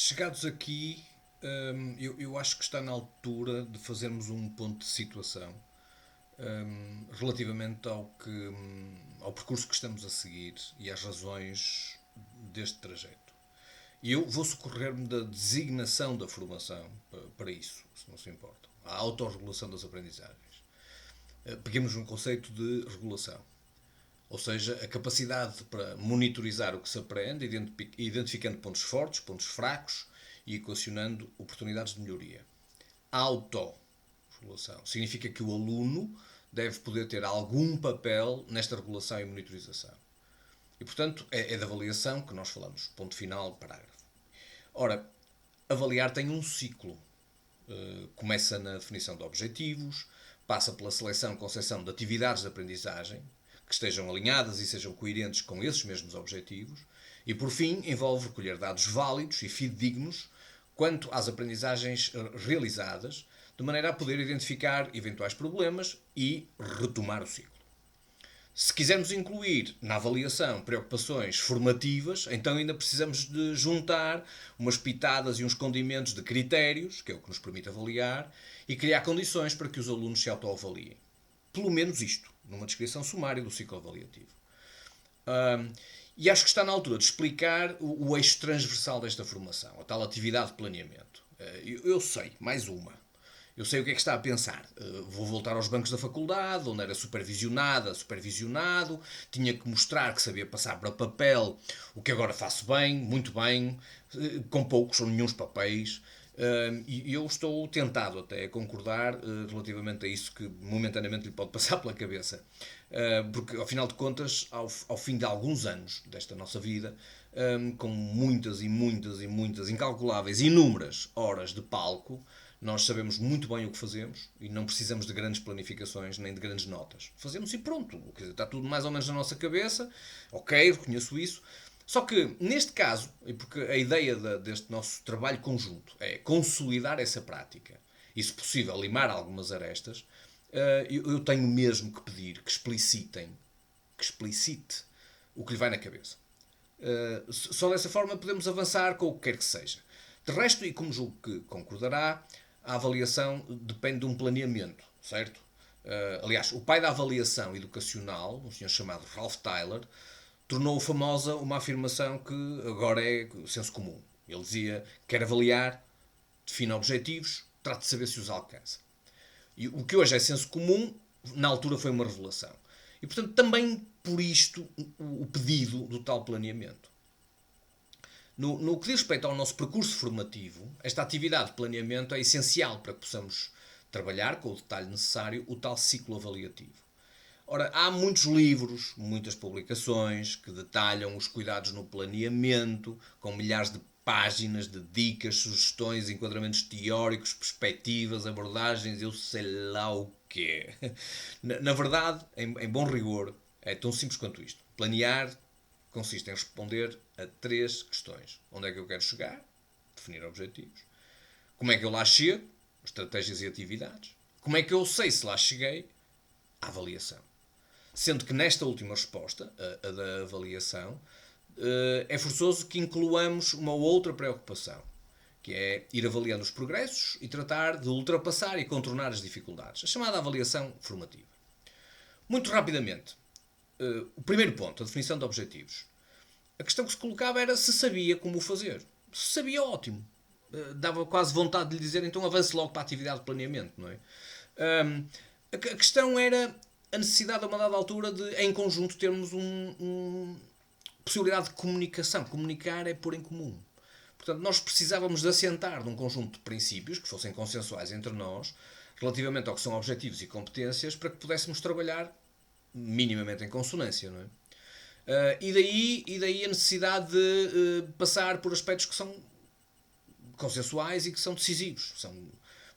Chegados aqui, eu acho que está na altura de fazermos um ponto de situação relativamente ao percurso que estamos a seguir e às razões deste trajeto. E eu vou socorrer-me da designação da formação para isso, se não se importa. A autorregulação das aprendizagens. Peguemos um conceito de regulação. Ou seja, a capacidade para monitorizar o que se aprende, identificando pontos fortes, pontos fracos e equacionando oportunidades de melhoria. A autorregulação significa que o aluno deve poder ter algum papel nesta regulação e monitorização. E, portanto, é da avaliação que nós falamos. Ponto final, parágrafo. Ora, avaliar tem um ciclo. Começa na definição de objetivos, passa pela seleção e concessão de atividades de aprendizagem, que estejam alinhadas e sejam coerentes com esses mesmos objetivos, e por fim envolve recolher dados válidos e fidedignos quanto às aprendizagens realizadas, de maneira a poder identificar eventuais problemas e retomar o ciclo. Se quisermos incluir na avaliação preocupações formativas, então ainda precisamos de juntar umas pitadas e uns condimentos de critérios, que é o que nos permite avaliar, e criar condições para que os alunos se autoavaliem. Pelo menos isto, numa descrição sumária do ciclo avaliativo. E acho que está na altura de explicar o eixo transversal desta formação, a tal atividade de planeamento. Eu sei, mais uma. Eu sei o que é que está a pensar. Vou voltar aos bancos da faculdade, onde era supervisionado, tinha que mostrar que sabia passar para papel o que agora faço bem, muito bem, com poucos ou nenhuns papéis. E eu estou tentado até a concordar relativamente a isso que momentaneamente lhe pode passar pela cabeça. Porque, ao final de contas, ao fim de alguns anos desta nossa vida, com muitas e muitas e muitas incalculáveis, inúmeras horas de palco, nós sabemos muito bem o que fazemos e não precisamos de grandes planificações nem de grandes notas. Fazemos e pronto. Quer dizer, está tudo mais ou menos na nossa cabeça. Ok, reconheço isso. Só que, neste caso, e porque a ideia deste nosso trabalho conjunto é consolidar essa prática e, se possível, limar algumas arestas, eu tenho mesmo que pedir que explicite o que lhe vai na cabeça. Só dessa forma podemos avançar com o que quer que seja. De resto, e como julgo que concordará, a avaliação depende de um planeamento, certo? Aliás, o pai da avaliação educacional, um senhor chamado Ralph Tyler, tornou famosa uma afirmação que agora é senso comum. Ele dizia: quer avaliar, defina objetivos, trate de saber se os alcança. E o que hoje é senso comum, na altura foi uma revelação. E, portanto, também por isto o pedido do tal planeamento. No que diz respeito ao nosso percurso formativo, esta atividade de planeamento é essencial para que possamos trabalhar com o detalhe necessário o tal ciclo avaliativo. Ora, há muitos livros, muitas publicações que detalham os cuidados no planeamento, com milhares de páginas de dicas, sugestões, enquadramentos teóricos, perspectivas, abordagens, eu sei lá o quê. Na verdade, em bom rigor, é tão simples quanto isto. Planear consiste em responder a três questões. Onde é que eu quero chegar? Definir objetivos. Como é que eu lá chego? Estratégias e atividades. Como é que eu sei se lá cheguei? A avaliação. Sendo que nesta última resposta, a da avaliação, é forçoso que incluamos uma outra preocupação, que é ir avaliando os progressos e tratar de ultrapassar e contornar as dificuldades. A chamada avaliação formativa. Muito rapidamente, o primeiro ponto, a definição de objetivos. A questão que se colocava era se sabia como o fazer. Se sabia, ótimo. Dava quase vontade de lhe dizer, então avance logo para a atividade de planeamento, não é? A questão era a necessidade, a uma dada altura, de, em conjunto, termos uma possibilidade de comunicação. Comunicar é pôr em comum. Portanto, nós precisávamos de assentar num conjunto de princípios que fossem consensuais entre nós, relativamente ao que são objetivos e competências, para que pudéssemos trabalhar minimamente em consonância, não é? E daí a necessidade de passar por aspectos que são consensuais e que são decisivos, são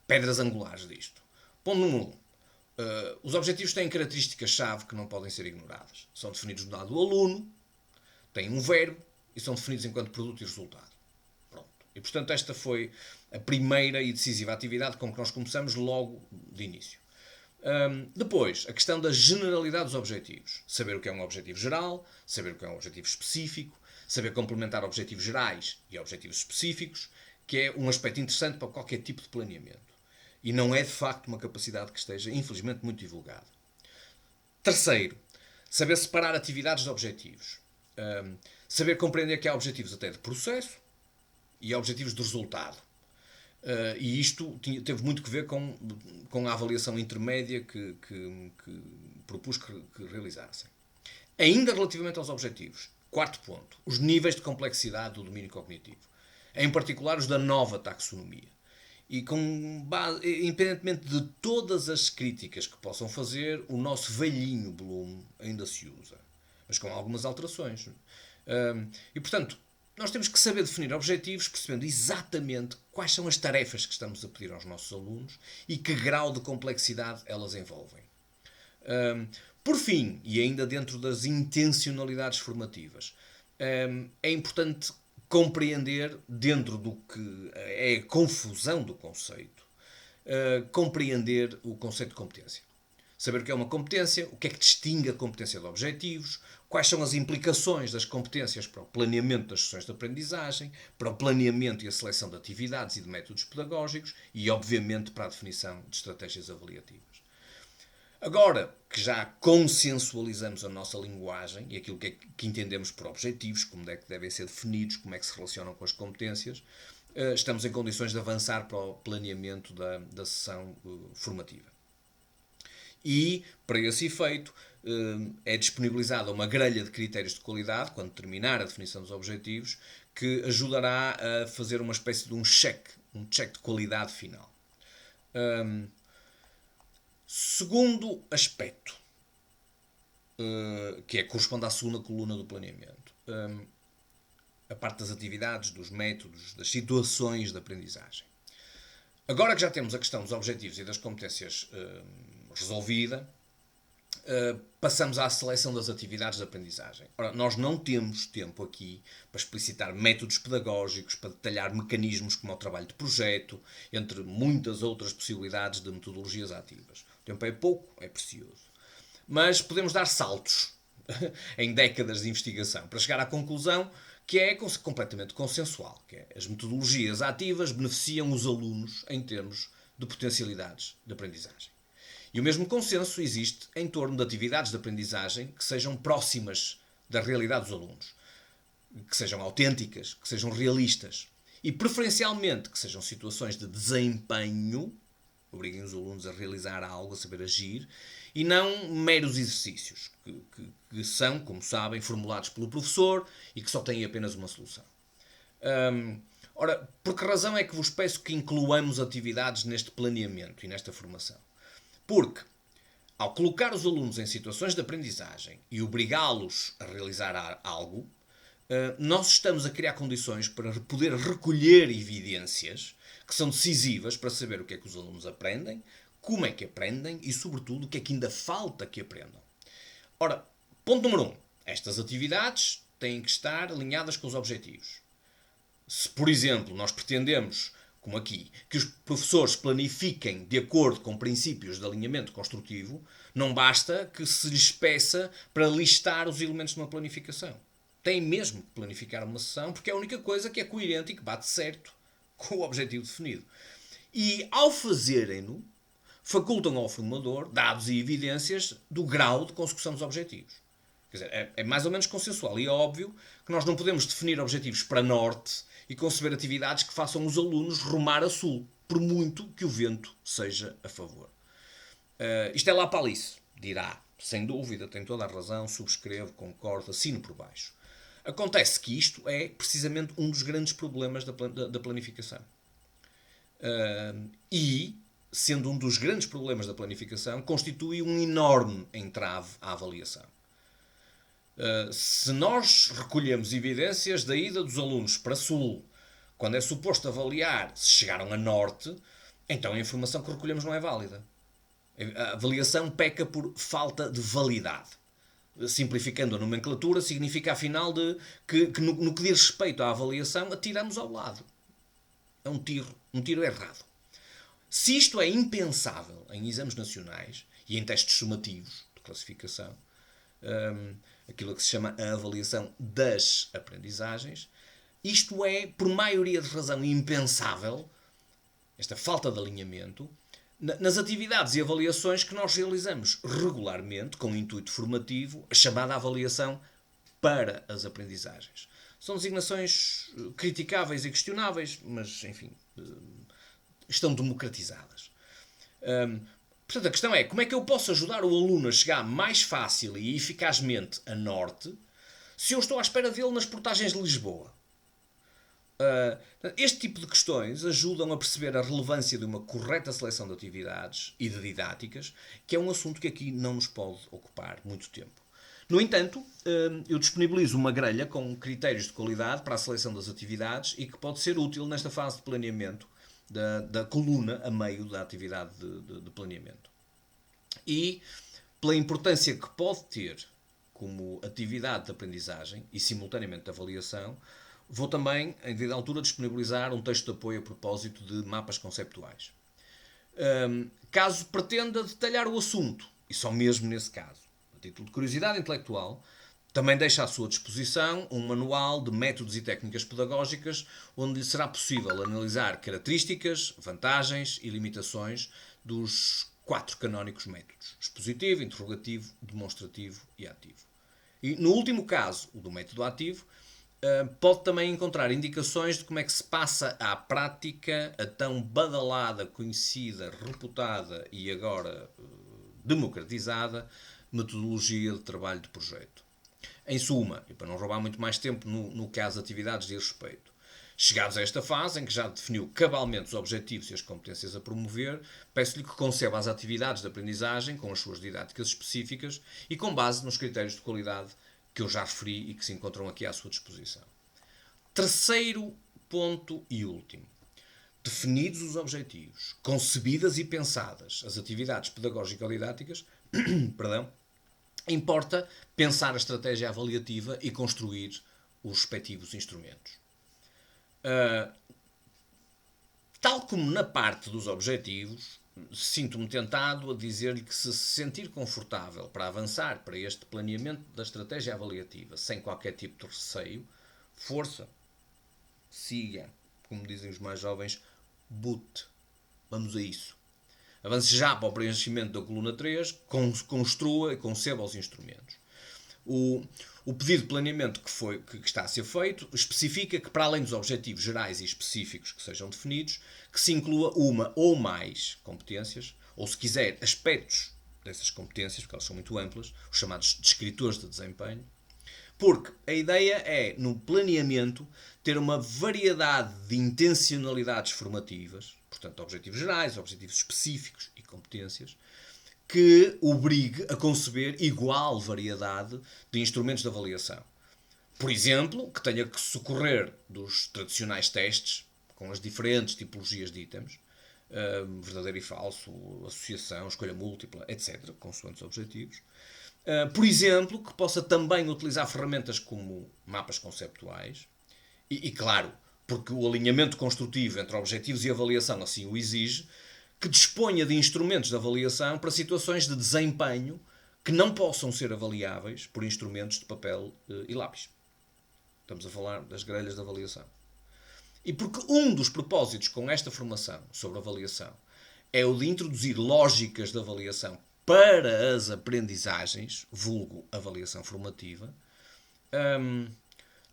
pedras angulares disto. Ponto número 1. Os objetivos têm características-chave que não podem ser ignoradas. São definidos do lado do aluno, têm um verbo e são definidos enquanto produto e resultado. Pronto. E, portanto, esta foi a primeira e decisiva atividade com que nós começamos logo de início. Depois, a questão da generalidade dos objetivos. Saber o que é um objetivo geral, saber o que é um objetivo específico, Saber complementar objetivos gerais e objetivos específicos, que é um aspecto interessante para qualquer tipo de planeamento. E não é, de facto, uma capacidade que esteja, infelizmente, muito divulgada. Terceiro, saber separar atividades de objetivos. Saber compreender que há objetivos até de processo e há objetivos de resultado. E isto teve muito que ver com a avaliação intermédia que propus que realizassem. Ainda relativamente aos objetivos, quarto ponto, os níveis de complexidade do domínio cognitivo. Em particular os da nova taxonomia. E independentemente de todas as críticas que possam fazer, o nosso velhinho Bloom ainda se usa. Mas com algumas alterações. E portanto, nós temos que saber definir objetivos, percebendo exatamente quais são as tarefas que estamos a pedir aos nossos alunos e que grau de complexidade elas envolvem. Por fim, e ainda dentro das intencionalidades formativas, é importante compreender, dentro do que é a confusão do conceito, compreender o conceito de competência. Saber o que é uma competência, o que é que distingue a competência de objetivos, quais são as implicações das competências para o planeamento das sessões de aprendizagem, para o planeamento e a seleção de atividades e de métodos pedagógicos e, obviamente, para a definição de estratégias avaliativas. Agora que já consensualizamos a nossa linguagem e aquilo que entendemos por objetivos, como é que devem ser definidos, como é que se relacionam com as competências, estamos em condições de avançar para o planeamento da sessão formativa. E, para esse efeito, é disponibilizada uma grelha de critérios de qualidade, quando terminar a definição dos objetivos, que ajudará a fazer uma espécie de um check de qualidade final. Segundo aspecto, que corresponde à segunda coluna do planeamento, a parte das atividades, dos métodos, das situações de aprendizagem. Agora que já temos a questão dos objetivos e das competências resolvida, passamos à seleção das atividades de aprendizagem. Ora, nós não temos tempo aqui para explicitar métodos pedagógicos, para detalhar mecanismos como o trabalho de projeto, entre muitas outras possibilidades de metodologias ativas. O tempo é pouco, é precioso. Mas podemos dar saltos em décadas de investigação para chegar à conclusão que é completamente consensual, que é as metodologias ativas beneficiam os alunos em termos de potencialidades de aprendizagem. E o mesmo consenso existe em torno de atividades de aprendizagem que sejam próximas da realidade dos alunos, que sejam autênticas, que sejam realistas e, preferencialmente, que sejam situações de desempenho, obriguem os alunos a realizar algo, a saber agir, e não meros exercícios, que são, como sabem, formulados pelo professor e que só têm apenas uma solução. Ora, por que razão é que vos peço que incluamos atividades neste planeamento e nesta formação? Porque, ao colocar os alunos em situações de aprendizagem e obrigá-los a realizar algo, nós estamos a criar condições para poder recolher evidências que são decisivas para saber o que é que os alunos aprendem, como é que aprendem e, sobretudo, o que é que ainda falta que aprendam. Ora, ponto número 1. Estas atividades têm que estar alinhadas com os objetivos. Se, por exemplo, nós pretendemos, como aqui, que os professores planifiquem de acordo com princípios de alinhamento construtivo, não basta que se lhes peça para listar os elementos de uma planificação. Têm mesmo que planificar uma sessão, porque é a única coisa que é coerente e que bate certo com o objetivo definido. E, ao fazerem-no, facultam ao formador dados e evidências do grau de consecução dos objetivos. Quer dizer, é mais ou menos consensual e é óbvio que nós não podemos definir objetivos para norte e conceber atividades que façam os alunos rumar a sul, por muito que o vento seja a favor. Isto é lá para Alice, dirá, sem dúvida, tem toda a razão, subscrevo, concordo, assino por baixo. Acontece que isto é precisamente um dos grandes problemas da planificação. E, sendo um dos grandes problemas da planificação, constitui um enorme entrave à avaliação. Se nós recolhemos evidências da ida dos alunos para sul, quando é suposto avaliar se chegaram a norte, então a informação que recolhemos não é válida. A avaliação peca por falta de validade. Simplificando a nomenclatura, significa afinal que no que diz respeito à avaliação, atiramos ao lado. É um tiro errado. Se isto é impensável em exames nacionais e em testes sumativos de classificação, aquilo que se chama a avaliação das aprendizagens. Isto é, por maioria de razão, impensável, esta falta de alinhamento, nas atividades e avaliações que nós realizamos regularmente, com intuito formativo, a chamada avaliação para as aprendizagens. São designações criticáveis e questionáveis, mas, enfim, estão democratizadas. Portanto, a questão é, como é que eu posso ajudar o aluno a chegar mais fácil e eficazmente a norte se eu estou à espera dele nas portagens de Lisboa? Este tipo de questões ajudam a perceber a relevância de uma correta seleção de atividades e de didáticas, que é um assunto que aqui não nos pode ocupar muito tempo. No entanto, eu disponibilizo uma grelha com critérios de qualidade para a seleção das atividades e que pode ser útil nesta fase de planeamento da coluna a meio da atividade de planeamento. E pela importância que pode ter como atividade de aprendizagem e simultaneamente de avaliação, vou também, em devida altura, disponibilizar um texto de apoio a propósito de mapas conceptuais. Caso pretenda detalhar o assunto, e só mesmo nesse caso, a título de curiosidade intelectual, também deixo à sua disposição um manual de métodos e técnicas pedagógicas onde lhe será possível analisar características, vantagens e limitações dos 4 canónicos métodos: expositivo, interrogativo, demonstrativo e ativo. E no último caso, o do método ativo, pode também encontrar indicações de como é que se passa à prática a tão badalada, conhecida, reputada e agora democratizada metodologia de trabalho de projeto. Em suma, e para não roubar muito mais tempo no que às atividades diz respeito, chegados a esta fase, em que já definiu cabalmente os objetivos e as competências a promover, peço-lhe que conceba as atividades de aprendizagem com as suas didáticas específicas e com base nos critérios de qualidade que eu já referi e que se encontram aqui à sua disposição. Terceiro ponto e último. Definidos os objetivos, concebidas e pensadas as atividades pedagógico-didáticas, perdão, importa pensar a estratégia avaliativa e construir os respectivos instrumentos. Tal como na parte dos objetivos, sinto-me tentado a dizer-lhe que se sentir confortável para avançar para este planeamento da estratégia avaliativa sem qualquer tipo de receio, força, siga, como dizem os mais jovens, boot. Vamos a isso. Avance já para o preenchimento da coluna 3, construa e conceba os instrumentos. O pedido de planeamento que está a ser feito especifica que, para além dos objetivos gerais e específicos que sejam definidos, que se inclua uma ou mais competências, ou se quiser, aspectos dessas competências, porque elas são muito amplas, os chamados descritores de desempenho, porque a ideia é, no planeamento, ter uma variedade de intencionalidades formativas, portanto, objetivos gerais, objetivos específicos e competências, que obrigue a conceber igual variedade de instrumentos de avaliação. Por exemplo, que tenha que socorrer dos tradicionais testes, com as diferentes tipologias de itens, verdadeiro e falso, associação, escolha múltipla, etc., consoante os objetivos. Por exemplo, que possa também utilizar ferramentas como mapas conceptuais e claro, porque o alinhamento construtivo entre objetivos e avaliação assim o exige, que disponha de instrumentos de avaliação para situações de desempenho que não possam ser avaliáveis por instrumentos de papel e lápis. Estamos a falar das grelhas de avaliação. E porque um dos propósitos com esta formação sobre avaliação é o de introduzir lógicas de avaliação para as aprendizagens, vulgo avaliação formativa,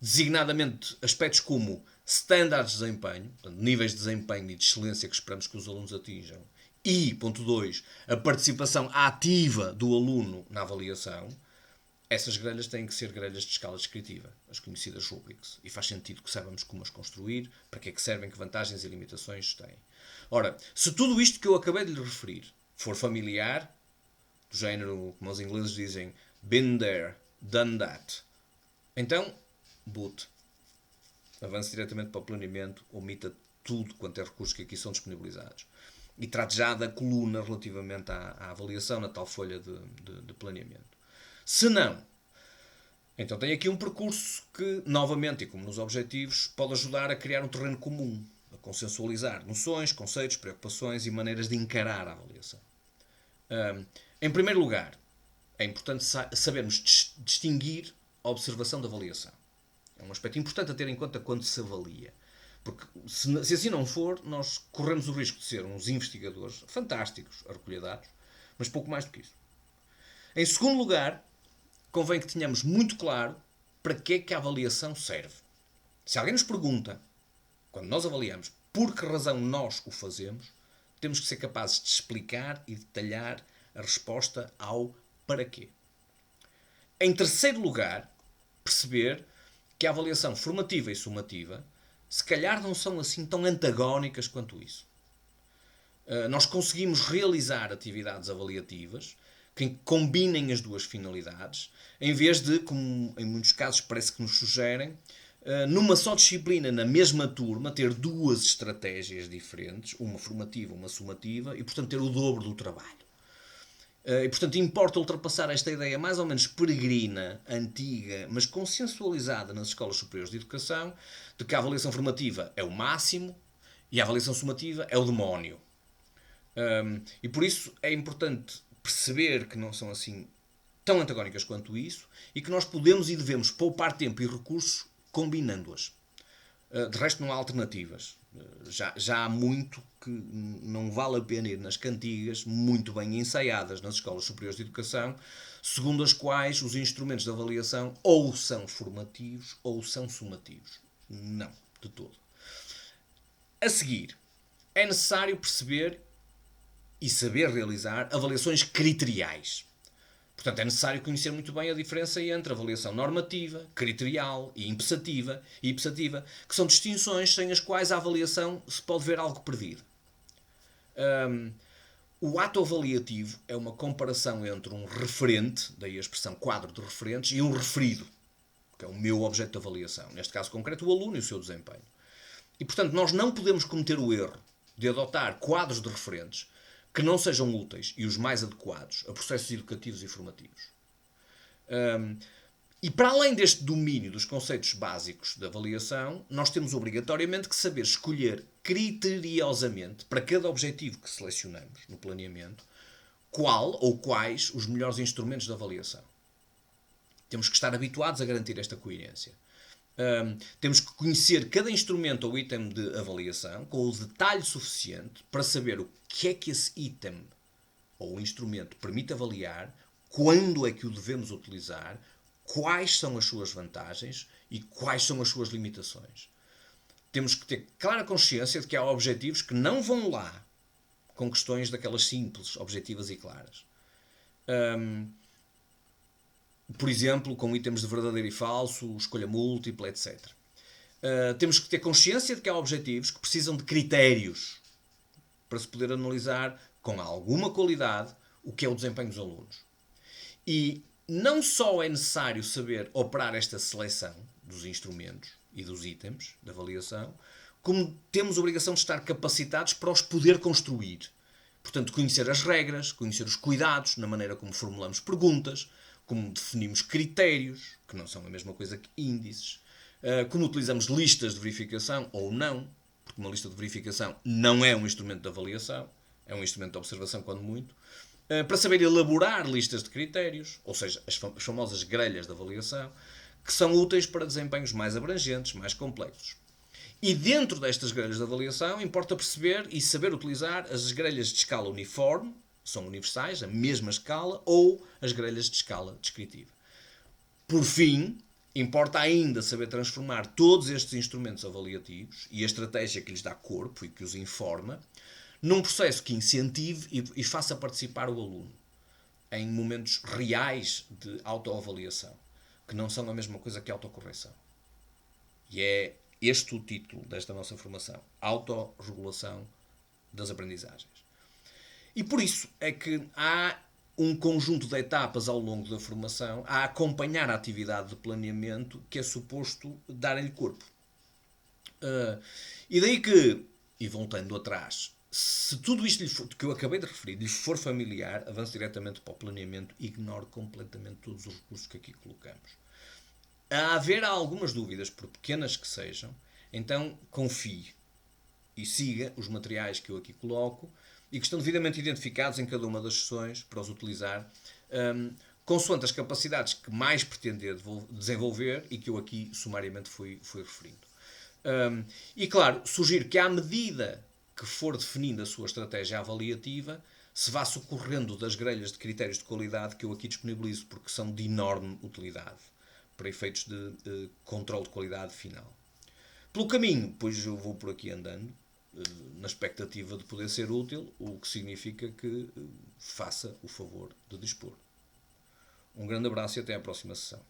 designadamente aspectos como standards de desempenho, portanto, níveis de desempenho e de excelência que esperamos que os alunos atinjam, e, ponto 2, a participação ativa do aluno na avaliação, essas grelhas têm que ser grelhas de escala descritiva, as conhecidas rubrics, e faz sentido que saibamos como as construir, para que é que servem, que vantagens e limitações têm. Ora, se tudo isto que eu acabei de lhe referir for familiar, do género, como os ingleses dizem, been there, done that, então, boot. Avance diretamente para o planeamento, omita tudo quanto é recursos que aqui são disponibilizados. E trate já da coluna relativamente à avaliação na tal folha de planeamento. Se não, então tem aqui um percurso que, novamente, e como nos objetivos, pode ajudar a criar um terreno comum, a consensualizar noções, conceitos, preocupações e maneiras de encarar a avaliação. Em primeiro lugar, É importante sabermos distinguir a observação da avaliação. É um aspecto importante a ter em conta quando se avalia. Porque se assim não for, nós corremos o risco de ser uns investigadores fantásticos a recolher dados, mas pouco mais do que isso. Em segundo lugar, convém que tenhamos muito claro para que é que a avaliação serve. Se alguém nos pergunta, quando nós avaliamos, por que razão nós o fazemos, temos que ser capazes de explicar e detalhar a resposta ao para quê. Em terceiro lugar, perceber que a avaliação formativa e sumativa se calhar não são assim tão antagónicas quanto isso. Nós conseguimos realizar atividades avaliativas que combinem as duas finalidades, em vez de, como em muitos casos parece que nos sugerem, numa só disciplina, na mesma turma, ter duas estratégias diferentes, uma formativa, uma sumativa, e portanto ter o dobro do trabalho. E portanto importa ultrapassar esta ideia mais ou menos peregrina, antiga, mas consensualizada nas escolas superiores de educação, de que a avaliação formativa é o máximo e a avaliação sumativa é o demónio. E por isso é importante perceber que não são assim tão antagónicas quanto isso e que nós podemos e devemos poupar tempo e recursos combinando-as. De resto, não há alternativas. Já há muito que não vale a pena ir nas cantigas, muito bem ensaiadas nas escolas superiores de educação, segundo as quais os instrumentos de avaliação ou são formativos ou são sumativos. Não, de todo. A seguir, é necessário perceber e saber realizar avaliações criteriais. Portanto, é necessário conhecer muito bem a diferença entre avaliação normativa, criterial e impsativa, que são distinções sem as quais a avaliação se pode ver algo perdido. O ato avaliativo é uma comparação entre um referente, daí a expressão quadro de referentes, e um referido, que é o meu objeto de avaliação. Neste caso concreto, o aluno e o seu desempenho. E, portanto, nós não podemos cometer o erro de adotar quadros de referentes que não sejam úteis e os mais adequados a processos educativos e formativos. E para além deste domínio dos conceitos básicos de avaliação, nós temos obrigatoriamente que saber escolher criteriosamente, para cada objetivo que selecionamos no planeamento, qual ou quais os melhores instrumentos de avaliação. Temos que estar habituados a garantir esta coerência. Temos que conhecer cada instrumento ou item de avaliação com o detalhe suficiente para saber o que é que esse item ou instrumento permite avaliar, quando é que o devemos utilizar, quais são as suas vantagens e quais são as suas limitações. Temos que ter clara consciência de que há objetivos que não vão lá com questões daquelas simples, objetivas e claras. Por exemplo, com itens de verdadeiro e falso, escolha múltipla, etc. Temos que ter consciência de que há objetivos que precisam de critérios para se poder analisar com alguma qualidade o que é o desempenho dos alunos. E não só é necessário saber operar esta seleção dos instrumentos e dos itens de avaliação, como temos a obrigação de estar capacitados para os poder construir. Portanto, conhecer as regras, conhecer os cuidados na maneira como formulamos perguntas, como definimos critérios, que não são a mesma coisa que índices, como utilizamos listas de verificação ou não, porque uma lista de verificação não é um instrumento de avaliação, é um instrumento de observação, quando muito, para saber elaborar listas de critérios, ou seja, as famosas grelhas de avaliação, que são úteis para desempenhos mais abrangentes, mais complexos. E dentro destas grelhas de avaliação, importa perceber e saber utilizar as grelhas de escala uniforme, são universais, a mesma escala, ou as grelhas de escala descritiva. Por fim, importa ainda saber transformar todos estes instrumentos avaliativos e a estratégia que lhes dá corpo e que os informa num processo que incentive e faça participar o aluno em momentos reais de autoavaliação, que não são a mesma coisa que autocorreção. E é este o título desta nossa formação: autorregulação das aprendizagens. E por isso é que há um conjunto de etapas ao longo da formação a acompanhar a atividade de planeamento que é suposto darem-lhe corpo. E daí que, e voltando atrás, se tudo isto que eu acabei de referir lhe for familiar, avance diretamente para o planeamento e ignore completamente todos os recursos que aqui colocamos. A haver algumas dúvidas, por pequenas que sejam, então confie e siga os materiais que eu aqui coloco e que estão devidamente identificados em cada uma das sessões para os utilizar consoante as capacidades que mais pretender desenvolver e que eu aqui sumariamente fui referindo. E claro, sugiro que à medida que for definindo a sua estratégia avaliativa, se vá socorrendo das grelhas de critérios de qualidade que eu aqui disponibilizo, porque são de enorme utilidade para efeitos de controle de qualidade final. Pelo caminho, pois eu vou por aqui andando, na expectativa de poder ser útil, o que significa que faça o favor de dispor. Um grande abraço e até à próxima sessão.